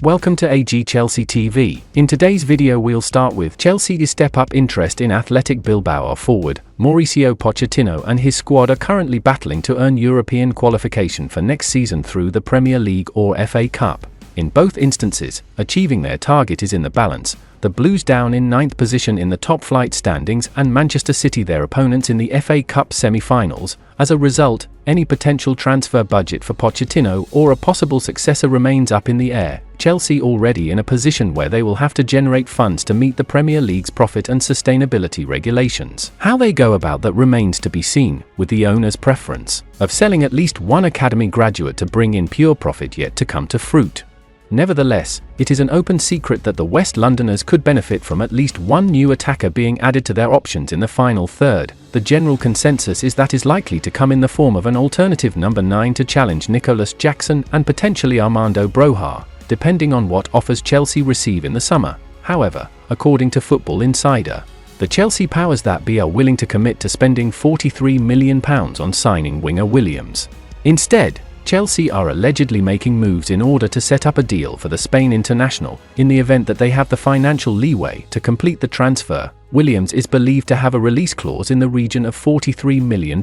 Welcome to AG Chelsea TV. In today's video we'll start with Chelsea's step-up interest in Athletic Bilbao forward. Mauricio Pochettino and his squad are currently battling to earn European qualification for next season through the Premier League or FA Cup. In both instances, achieving their target is in the balance. The Blues down in 9th position in the top-flight standings and Manchester City their opponents in the FA Cup semi-finals. As a result, any potential transfer budget for Pochettino or a possible successor remains up in the air. Chelsea already in a position where they will have to generate funds to meet the Premier League's profit and sustainability regulations. How they go about that remains to be seen, with the owner's preference of selling at least one academy graduate to bring in pure profit yet to come to fruit. Nevertheless, it is an open secret that the West Londoners could benefit from at least one new attacker being added to their options in the final third. The general consensus is that is likely to come in the form of an alternative number 9 to challenge Nicolas Jackson and potentially Armando Broja, depending on what offers Chelsea receive in the summer. However, according to Football Insider, the Chelsea powers that be are willing to commit to spending £43 million on signing winger Williams. Instead, Chelsea are allegedly making moves in order to set up a deal for the Spain international. In the event that they have the financial leeway to complete the transfer, Williams is believed to have a release clause in the region of £43 million,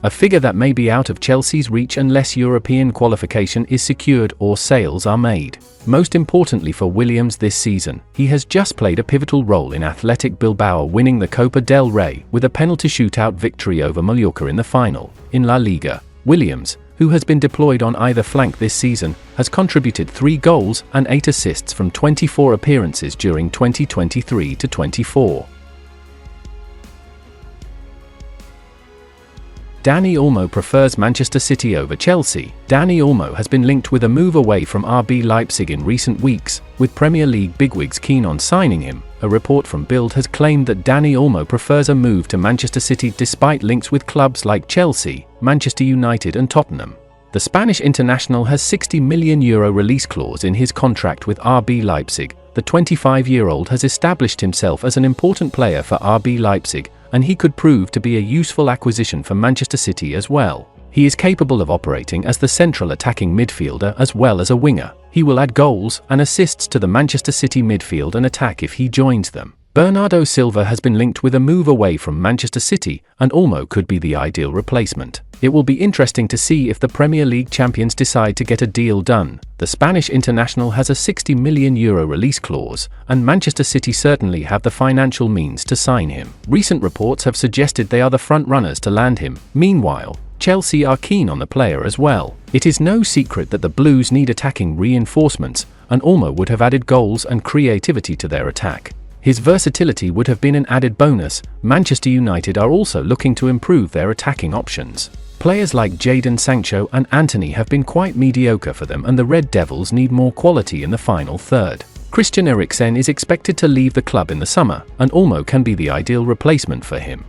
a figure that may be out of Chelsea's reach unless European qualification is secured or sales are made. Most importantly for Williams this season, he has just played a pivotal role in Athletic Bilbao winning the Copa del Rey with a penalty shootout victory over Mallorca in the final. In La Liga, Williams, who has been deployed on either flank this season, has contributed 3 goals and 8 assists from 24 appearances during 2023-24. Dani Almo prefers Manchester City over Chelsea. Dani Almo has been linked with a move away from RB Leipzig in recent weeks, with Premier League bigwigs keen on signing him. A report from Bild has claimed that Dani Almo prefers a move to Manchester City despite links with clubs like Chelsea, Manchester United and Tottenham. The Spanish international has €60 million release clause in his contract with RB Leipzig. The 25-year-old has established himself as an important player for RB Leipzig, and he could prove to be a useful acquisition for Manchester City as well. He is capable of operating as the central attacking midfielder as well as a winger. He will add goals and assists to the Manchester City midfield and attack if he joins them. Bernardo Silva has been linked with a move away from Manchester City, and Almo could be the ideal replacement. It will be interesting to see if the Premier League champions decide to get a deal done. The Spanish international has a €60 million release clause, and Manchester City certainly have the financial means to sign him. Recent reports have suggested they are the front runners to land him. Meanwhile, Chelsea are keen on the player as well. It is no secret that the Blues need attacking reinforcements, and Almo would have added goals and creativity to their attack. His versatility would have been an added bonus. Manchester United are also looking to improve their attacking options. Players like Jadon Sancho and Antony have been quite mediocre for them, and the Red Devils need more quality in the final third. Christian Eriksen is expected to leave the club in the summer, and Almo can be the ideal replacement for him.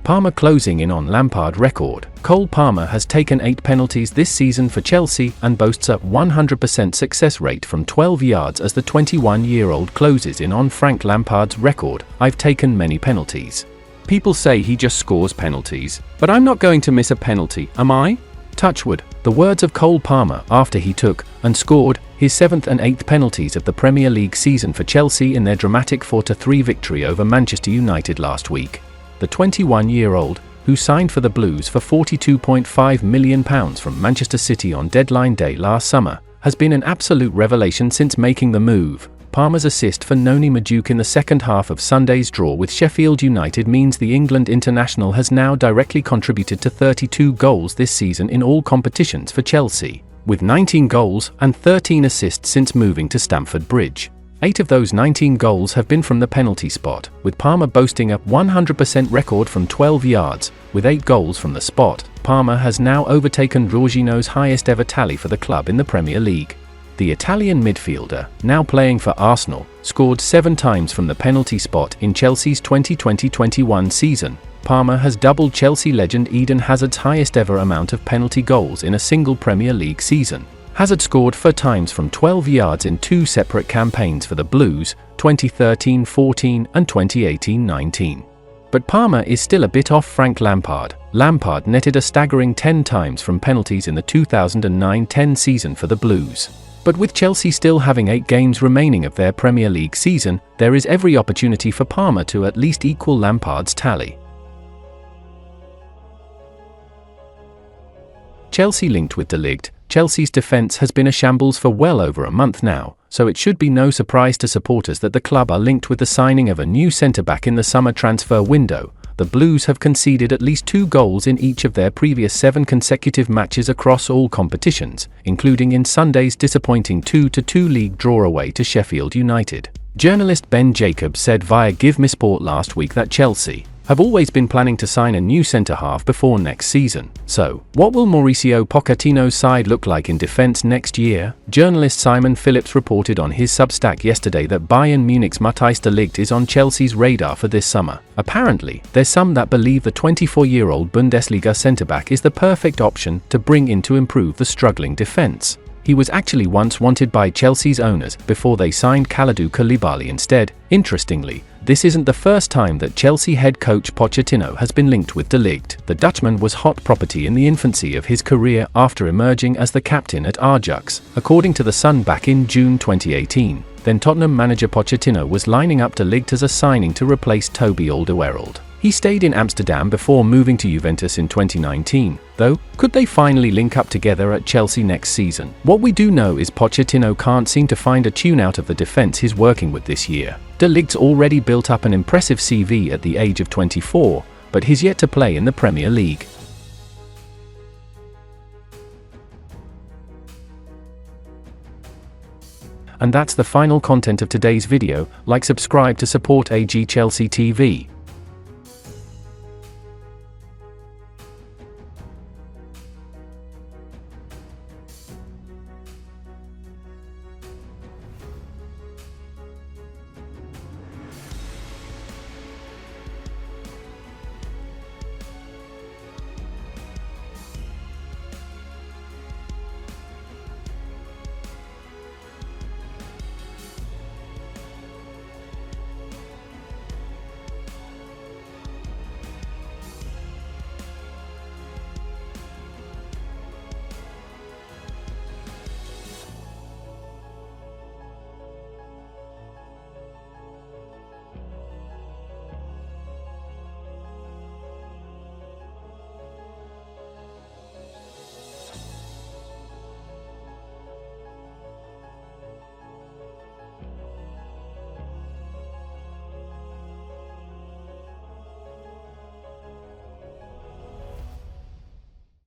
Palmer closing in on Lampard record. Cole Palmer has taken 8 penalties this season for Chelsea and boasts a 100% success rate from 12 yards as the 21-year-old closes in on Frank Lampard's record. "I've taken many penalties. People say he just scores penalties, but I'm not going to miss a penalty, am I?" Touchwood, the words of Cole Palmer after he took and scored his 7th and 8th penalties of the Premier League season for Chelsea in their dramatic 4-3 victory over Manchester United last week. The 21-year-old, who signed for the Blues for £42.5 million from Manchester City on deadline day last summer, has been an absolute revelation since making the move. Palmer's assist for Noni Madueke in the second half of Sunday's draw with Sheffield United means the England international has now directly contributed to 32 goals this season in all competitions for Chelsea, with 19 goals and 13 assists since moving to Stamford Bridge. 8 of those 19 goals have been from the penalty spot, with Palmer boasting a 100% record from 12 yards. With 8 goals from the spot, Palmer has now overtaken Jorginho's highest ever tally for the club in the Premier League. The Italian midfielder, now playing for Arsenal, scored 7 times from the penalty spot in Chelsea's 2020-21 season. Palmer has doubled Chelsea legend Eden Hazard's highest ever amount of penalty goals in a single Premier League season. Hazard scored 4 times from 12 yards in 2 separate campaigns for the Blues, 2013-14 and 2018-19. But Parma is still a bit off Frank Lampard. Lampard netted a staggering 10 times from penalties in the 2009-10 season for the Blues. But with Chelsea still having 8 games remaining of their Premier League season, there is every opportunity for Parma to at least equal Lampard's tally. Chelsea linked with Ligt. Chelsea's defence has been a shambles for well over a month now, so it should be no surprise to supporters that the club are linked with the signing of a new centre-back in the summer transfer window. The Blues have conceded at least 2 goals in each of their previous 7 consecutive matches across all competitions, including in Sunday's disappointing 2-2 league draw away to Sheffield United. Journalist Ben Jacobs said via Give Me Sport last week that Chelsea have always been planning to sign a new centre-half before next season. So, what will Mauricio Pochettino's side look like in defence next year? Journalist Simon Phillips reported on his Substack yesterday that Bayern Munich's Matthijs de Ligt is on Chelsea's radar for this summer. Apparently, there's some that believe the 24-year-old Bundesliga centre-back is the perfect option to bring in to improve the struggling defence. He was actually once wanted by Chelsea's owners before they signed Kalidou Koulibaly instead. Interestingly, this isn't the first time that Chelsea head coach Pochettino has been linked with de Ligt. The Dutchman was hot property in the infancy of his career after emerging as the captain at Ajax, according to The Sun back in June 2018. Then Tottenham manager Pochettino was lining up de Ligt as a signing to replace Toby Alderweireld. He stayed in Amsterdam before moving to Juventus in 2019, though. Could they finally link up together at Chelsea next season? What we do know is Pochettino can't seem to find a tune out of the defence he's working with this year. De Ligt's already built up an impressive CV at the age of 24, but he's yet to play in the Premier League. And that's the final content of today's video. Like, subscribe to support AG Chelsea TV.